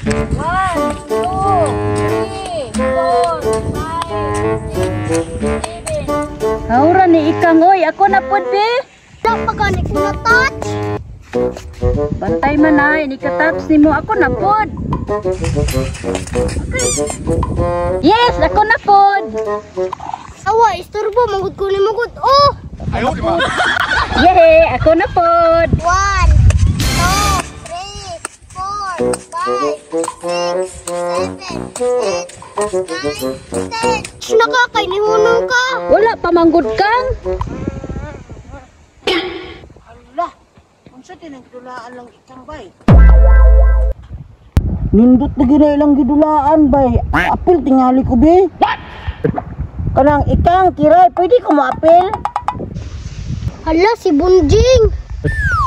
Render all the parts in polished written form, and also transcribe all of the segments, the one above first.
1, 2, 3, 4, 5, 6, 7. Haura ni ikang oy, ako na pod be. Lang pagani ko na touch. Bantay man ay, ni ka-touch nimo ako na pod. Yes, ako na pod. Awa, isturbo mangud ko ni mangud. Oh. Yehe, ako na pod. 1, 2, 3, 4, 5, 6, 7, 8, 9, 10. Nakakainihunong ka. Wala pa manggod kang. Allah, unsa tinagdulaan lang ikang bay? Nindot na gina ilang gidulaan bay. Apil tingali ko be. What? Kanang ikang kiray, pwede ko maapil? Hala, si Bunjing.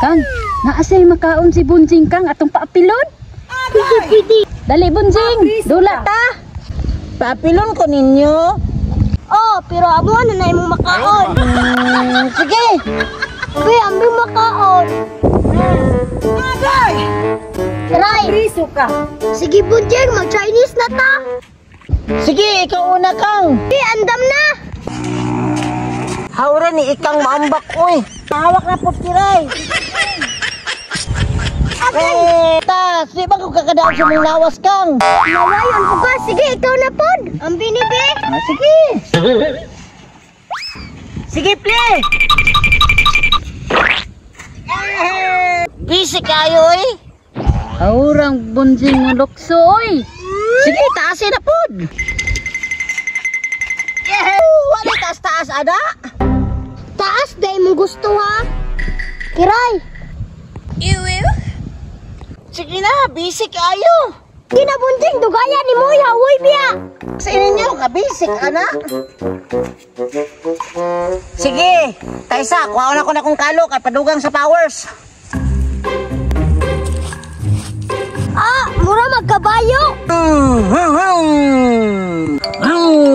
Kang, naasay makaon si Bunjing kang atong paapilon? Pidi. Dali Bunjing, dula ta. Paapilon ko ninyo. Oh, pero amo na na imong makaon. Sige. Be, ambil makaon. Agay! Try. Riso ka. Sige, Bunjing, mag-Chinese na ta. Sige, ikaw una kang. Be, andam na. Haura ni ikang maambak oy. Hawak na po kiray. Tas, di ba ko kakadaan sa mga lawas kang? Nawayan ko ka. Sige, ikaw na pod. Ang binibe. Sige. Sige, play. Busy kayo oy. Aurang Bunjing mo lukso oy. Sige, taasin na pod. Wala taas-taas ada. Taas, day mo gusto ha. Kiray. Sige na, busy kayo. Di na, Bunjing, dugaya ni mo. Yawoy biya. Sa inyo, kabisik, anak. Sige, Taysa, kuha na ko na kong kalo kay padugang sa powers. Ah, mura magkabayo.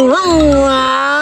Wow!